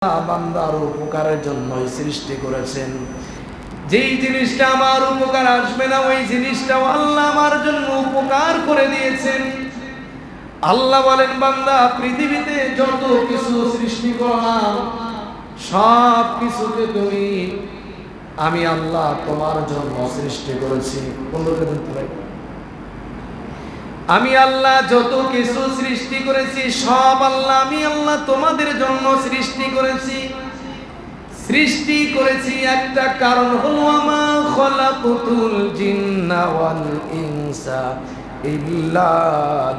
বান্দার উপকারের জন্যই সৃষ্টি করেছেন। যেই জিনিসটা আমার উপকার আসবে না ওই জিনিসটাও আল্লাহ আমার জন্য উপকার করে দিয়েছেন। আল্লাহ বলেন, বান্দা পৃথিবীতে যত কিছু সৃষ্টি করলাম সব কিছুকে আমি আল্লাহ তোমার জন্য সৃষ্টি করেছি। আমি আল্লাহ যত কিছু সৃষ্টি করেছি সব আমি আল্লাহ তোমাদের জন্য সৃষ্টি করেছি একটা কারণ হলো আমা খলাকুতুল জিন্না ওয়াল ইনসা ইল্লা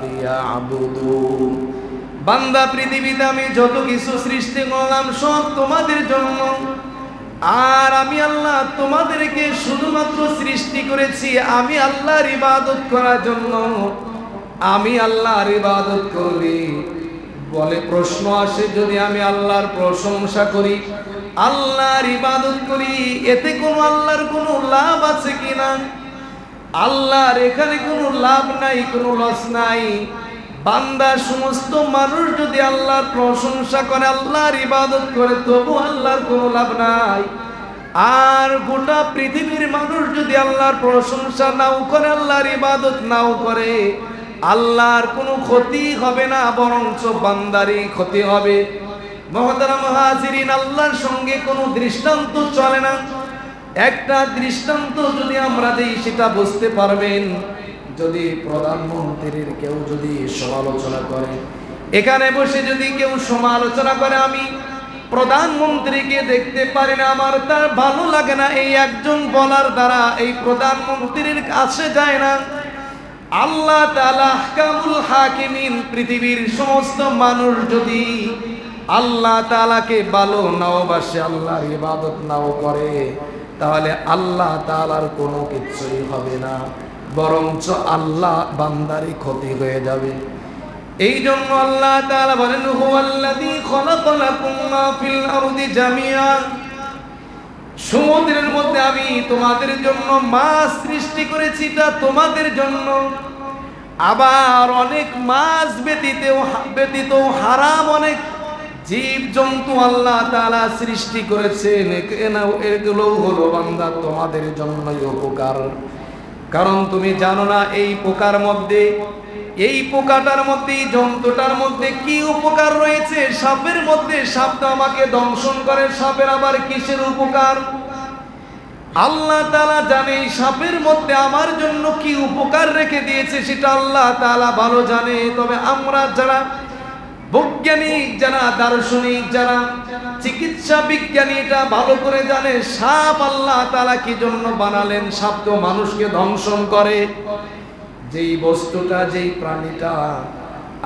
লিয়াবুদুন। বান্দা পৃথিবীতে আমি যত কিছু সৃষ্টি করলাম সব তোমাদের জন্য, আর আমি আল্লাহ তোমাদেরকে শুধুমাত্র সৃষ্টি করেছি আমি আল্লাহর ইবাদত করার জন্য। আমি আল্লাহর ইবাদত করি বলে প্রশ্ন আসে, যদি আমি আল্লাহর প্রশংসা করি, আল্লাহর ইবাদত করি, এতে কোনো আল্লাহর কোনো লাভ আছে কিনা? আল্লাহর এখানে কোনো লাভ নাই, কোনো লস নাই। বান্দা সমস্ত মানুষ যদি আল্লাহর প্রশংসা করে, আল্লাহর ইবাদত করে, তবু আল্লাহর কোনো লাভ নাই। আর গোটা পৃথিবীর মানুষ যদি আল্লাহর প্রশংসা নাও করে, আল্লাহর ইবাদত নাও করে, আল্লাহর কোনো ক্ষতি হবে না, বরঞ্চ বান্দারই ক্ষতি হবে। মুহতারাম হাজিরিন, আল্লাহর সঙ্গে কোনো দৃষ্টান্ত চলে না। একটা দৃষ্টান্ত যদি আমরা দেই সেটা বুঝতে পারবেন। যদি প্রধানমন্ত্রীর কেউ যদি সমালোচনা করে, এখানে বসে যদি কেউ সমালোচনা করে, আমি প্রধানমন্ত্রীকে দেখতে পারি না, আমার তার ভালো লাগে না, এই একজন বলার দ্বারা এই প্রধানমন্ত্রীর কাছে যায় না। আল্লাহ তাআলা আহকামুল হাকিমিন, পৃথিবীর সমস্ত মানুষ যদি আল্লাহ তাআলাকে ভালো নাও বাসে, আল্লাহর ইবাদত নাও করে, তাহলে আল্লাহ তাআলার কোনো কিছুই হবে না, বরঞ্চ আল্লাহ বান্দারই ক্ষতি হয়ে যাবে। এই জন্য আল্লাহ তাআলা বলেন, হুয়াল্লাযী খালাকালাকুম মা ফিল আরদি জামিআ। সমুদ্রের মধ্যে আমি তোমাদের জন্য মাছ সৃষ্টি করেছি, তা তোমাদের জন্য। আবার অনেক মাছ ব্যতীত হারাম অনেক জীব জন্তু আল্লাহ তাআলা সৃষ্টি করেছেন। এগুলো হলো বান্দা তোমাদের জন্যই উপকার। কারণ তুমি জানো না এই পোকাটার মধ্যে, এই জন্তুটার মধ্যে কি উপকার রয়েছে। সাপের মধ্যে, সাপটা আমাকে দংশন করে, সাপের আবার কিসের উপকার আল্লাহ তাআলা জানে। সাপের মধ্যে আমার জন্য কি উপকার রেখে দিয়েছে সেটা আল্লাহ তাআলা ভালো জানে। তবে আমরা যারা বৈজ্ঞানিক, যারা দার্শনিক, যারা চিকিৎসা বিজ্ঞানী, এটা ভালো করে জানে সাপ আল্লাহ তাআলা কি জন্য বানালেন। সাপ তো মানুষকে দংশন করে। যেই বস্তুটা, যেই প্রাণীটা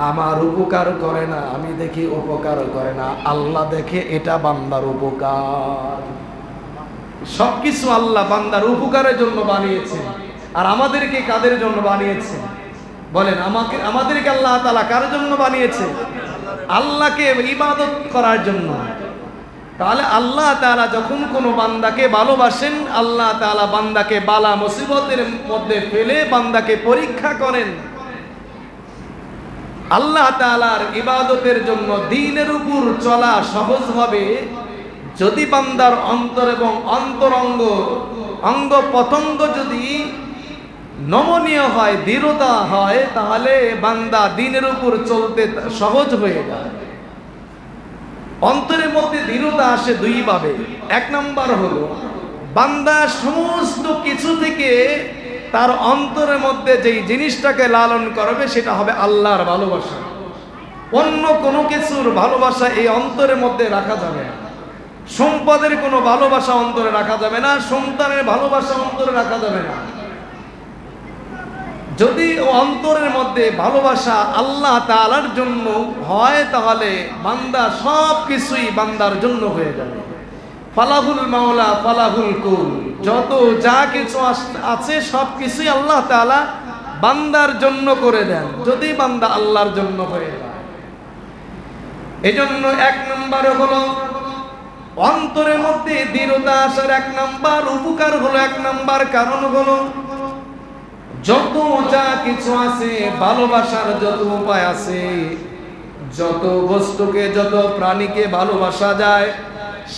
আমার উপকার করে না, আমি দেখি উপকার করে না, আল্লাহ দেখে এটা বান্দার উপকার। সবকিছু আল্লাহ বান্দার উপকারের জন্য বানিয়েছেন। আর আমাদেরকে কাদের জন্য বানিয়েছেন বলেন? আমাদেরকে আল্লাহ তাআলা কার জন্য বানিয়েছে? আল্লাহকে ইবাদত করার জন্য। তাহলে আল্লাহ তাআলা যখন কোনো বান্দাকে ভালোবাসেন, আল্লাহ তাআলা বান্দাকে বালা মুসিবতের মধ্যে ফেলে বান্দাকে পরীক্ষা করেন। আল্লাহ তাআলার ইবাদতের জন্য দ্বীনের উপর চলা সহজ হবে যদি বান্দার অন্তর এবং অন্তরঙ্গ অঙ্গ প্রত্যঙ্গ যদি নমনীয় হয়, দৃঢ়তা হয়, তাহলে বান্দা দ্বীনের উপর চলতে সহজ হয়ে যায়। অন্তরের মধ্যে দৃঢ়তা আসে দুই ভাবে। এক নাম্বার হলো বান্দা সমস্ত কিছু থেকে তার অন্তরের মধ্যে যেই জিনিসটাকে লালন করবে সেটা হবে আল্লাহর ভালোবাসা। অন্য কোনো কিছুর ভালোবাসা এই অন্তরের মধ্যে রাখা যাবে না। সম্পদের কোনো ভালোবাসা অন্তরে রাখা যাবে না, সন্তানের ভালোবাসা অন্তরে রাখা যাবে না। যদি অন্তরের মধ্যে ভালোবাসা আল্লাহ তাআলার জন্য হয়, তাহলে বান্দা সব কিছুই বান্দার জন্য হয়ে যাবে। ফালাহুল মাওলা ফালাহুল কুল, যত যা কিছু আছে সব কিছুই আল্লাহ তাআলা বান্দার জন্য করে দেন যদি বান্দা আল্লাহর জন্য হয়ে যায়। এজন্য এক নম্বর হলো অন্তরের মধ্যে দৃঢ়তা আসার এক নাম্বার উপকার হলো, এক নাম্বার কারণ হলো যত যা কিছু আছে, ভালোবাসার যত উপায় আছে, যত বস্তুকে যত প্রাণীকে ভালোবাসা যায়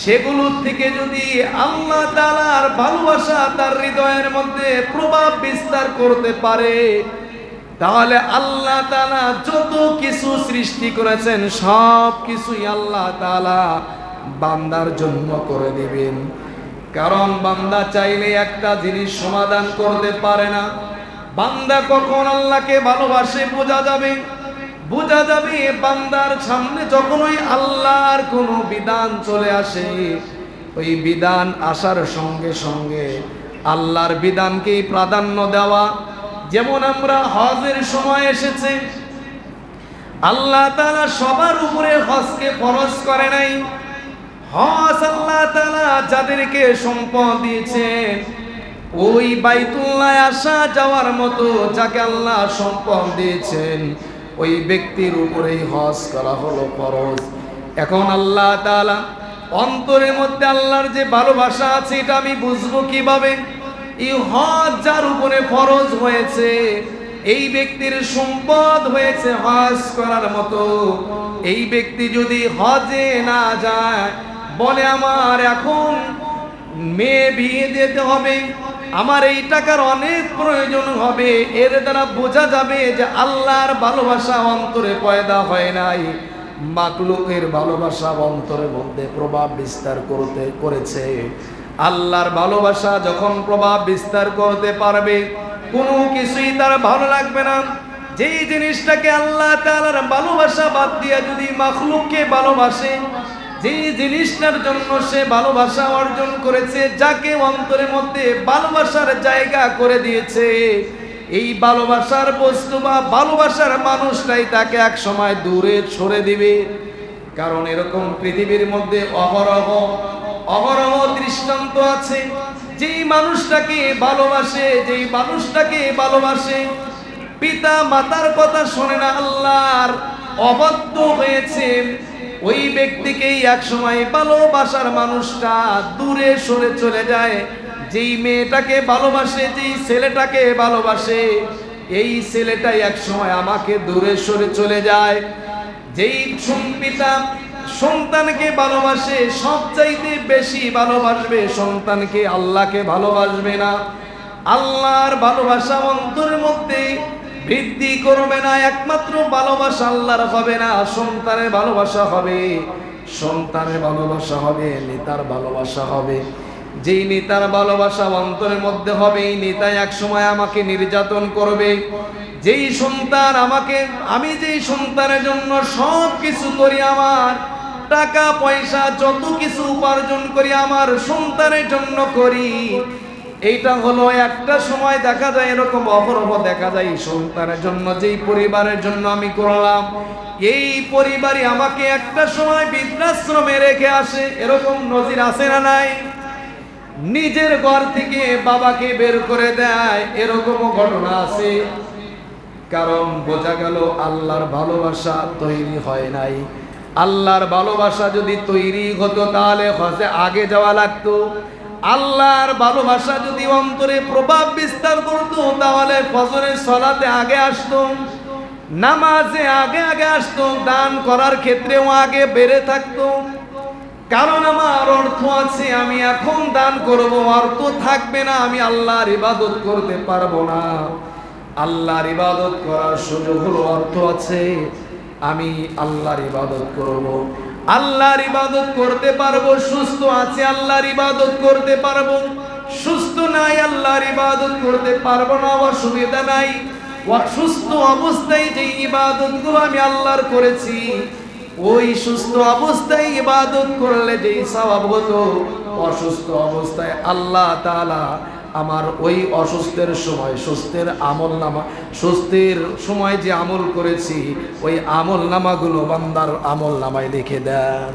সেগুলোর থেকে যদি আল্লাহ তাআলার ভালোবাসা তার হৃদয়ের মধ্যে প্রভাব বিস্তার করতে পারে, তাহলে আল্লাহ তাআলা যত কিছু সৃষ্টি করেছেন সব কিছুই আল্লাহ তাআলা বান্দার জন্য করে দিবেন। কারণ বান্দা চাইলে একটা জিনিস সমাধান করতে পারে না। বান্দা কখন আল্লাহকে ভালোবাসে বোঝা যাবে বান্দার সামনে যখন ওই আল্লাহর কোনো বিধান চলে আসে, ওই বিধান আসার সঙ্গে সঙ্গে আল্লাহর বিধানকেই প্রাধান্য দেওয়া। যেমন আমরা হজের সময় এসেছে, আল্লাহ তাআলা সবার উপরে হজকে ফরজ করে নাই। হজ আল্লাহ তাআলা যাদেরকে সম্পদ দিয়েছেন, ওই বাইতুল্লাহ আসা যাওয়ার মতো যাকে আল্লাহ সম্পদ দিয়েছেন, ওই ব্যক্তির উপরেই হজ করা হলো ফরজ। এখন আল্লাহ তাআলা অন্তরের মধ্যে আল্লাহর যে ভালোবাসা আছে এটা আমি বুঝবো কিভাবে? এই হজ যার উপরে ফরজ হয়েছে, এই ব্যক্তির সম্পদ হয়েছে হজ করার মতো, এই ব্যক্তি যদি হজে না যায়, বলে আমার এখন মেয়ে বিয়ে দিতে হবে, আমার এই টাকার অনেক প্রয়োজন হবে, এর দ্বারা বোঝা যাবে যে আল্লাহর ভালোবাসা অন্তরে পয়দা হয় নাই, মাকলুকের ভালোবাসা অন্তরের মধ্যে প্রভাব বিস্তার করেছে। আল্লাহর ভালোবাসা যখন প্রভাব বিস্তার করতে পারবে, কোনো কিছুই তার ভালো লাগবে না। যেই জিনিসটাকে আল্লাহ তাআলার ভালোবাসা বাদ দিয়ে যদি মাখলুককে ভালোবাসে, যেই জিনিসটার জন্য সে ভালোবাসা অর্জন করেছে, যাকে অন্তরের মধ্যে ভালোবাসার জায়গা করে দিয়েছে, এই ভালোবাসার বস্তু বা ভালোবাসার মানুষটাই তাকে এক সময় দূরে সরে দিবে। কারণ এরকম পৃথিবীর মধ্যে অহরহ দৃষ্টান্ত আছে। যেই মানুষটাকে ভালোবাসে পিতা মাতার কথা শোনে না, আল্লাহর অবাধ্য হয়েছে, ওই ব্যক্তিকেই এক সময় ভালোবাসার মানুষটা দূরে সরে চলে যায়। যেই মেয়েটাকে ভালোবাসে, যেই ছেলেটাকে ভালোবাসে, এই ছেলেটাই এক সময় আমাকে দূরে সরে চলে যায়। যেই পিতা সন্তানকে ভালোবাসে, সবচাইতে বেশি ভালোবাসবে সন্তানকে, আল্লাহকে ভালোবাসবে না। আল্লাহর ভালোবাসা অন্তরের মধ্যে বৃদ্ধি করবে না। একমাত্র ভালোবাসা আল্লাহর হবে না, সন্তানের ভালোবাসা হবে, সন্তানের ভালোবাসা হবে, নেতার ভালোবাসা হবে। যেই নেতার ভালোবাসা অন্তরের মধ্যে হবে, এই নেতা এক সময় আমাকে নির্যাতন করবে। যেই সন্তান আমি যেই সন্তানের জন্য সব কিছু করি, আমার টাকা পয়সা যত কিছু উপার্জন করি আমার সন্তানের জন্য করি, এইটা হলো একটা সময় দেখা যায় এরকম অপরূপ দেখা যায় সন্তানের জন্য যেই পরিবারের জন্য আমি করলাম, এই পরিবারই আমাকে একটা সময় বৃদ্ধাশ্রমে রেখে আসে। এরকম নজির আছে না নাই? নিজের ঘর থেকে বাবাকে বের করে দেয়, এরকমও ঘটনা আছে। কারণ বোঝা গেল আল্লাহর ভালোবাসা তৈরি হয় নাই। আল্লাহর ভালোবাসা যদি তৈরি হতো তাহলে হজে আগে যাওয়া লাগতো। আল্লাহর ভালোবাসা যদি অন্তরে প্রভাব বিস্তার করতো তাহলে ফজরের সালাতে আগে আসতো, নামাজে আগে আসতো, দান করার ক্ষেত্রেও আগে বেড়ে থাকতো। কারণ আমার অর্থ আছে, আমি এখন দান করব, অর্থ থাকবে না, আমি আল্লাহর ইবাদত করতে পারবো না। আল্লাহর ইবাদত করার সুযোগ হলো অর্থ আছে, আমি আল্লাহর ইবাদত করব, আল্লাহর ইবাদত করতে পারবো। সুস্থ আছে আল্লাহর ইবাদত করতে পারবো, সুস্থ নাই আল্লাহর ইবাদত করতে পারবো না, অসুবিধা নাই। সুস্থ অবস্থায় যে ইবাদতগুলো আমি আল্লাহর করেছি, ওই সুস্থ অবস্থায় ইবাদত করলে যেই সওয়াব হতো, অসুস্থ অবস্থায় আল্লাহ তাআলা আমার ওই অসুস্থের সময় সুস্থের সময় যে আমল করেছি ওই আমল নামাগুলো বান্দার আমল নামায় লিখে দেন।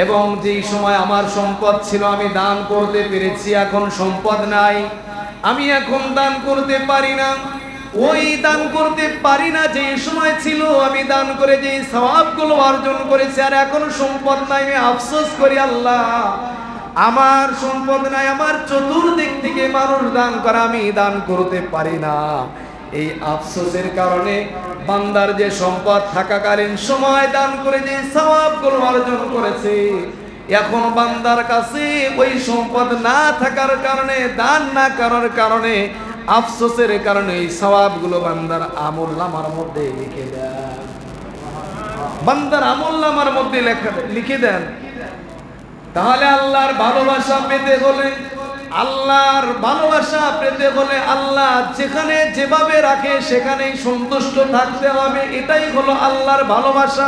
এবং যেই সময় আমার সম্পদ ছিল আমি দান করতে পেরেছি, এখন সম্পদ নাই, আমি এখন দান করতে পারি না, ওই দান করতে পারি না যে সময় ছিল আমি দান করে যে সওয়াবগুলো অর্জন করেছি, আর এখন সম্পদ নাই, আমি আফসোস করি আল্লাহ আমার সম্পদ নাই, আমার চতুর্দিক থেকে মানুষ দান করে, আমি দান করতে পারি না। এই আফসোসের কারণে বান্দার যে সম্পদ থাকাকালীন সময় দান করে যে সওয়াবগুলো অর্জন করেছে, এখন বান্দার কাছে ওই সম্পদ না থাকার কারণে, দান না করার কারণে, আফসোসের কারণে এই সওয়াবগুলো বান্দার আমলনামার মধ্যে লিখে দেন। বান্দার আমলনামার মধ্যে লিখে দেন। তাহলে আল্লাহর ভালোবাসা পেতে হলে, আল্লাহর ভালোবাসা পেতে হলে আল্লাহ যেখানে যেভাবে রাখে সেখানেই সন্তুষ্ট থাকতে হবে। এটাই হলো আল্লাহর ভালোবাসা।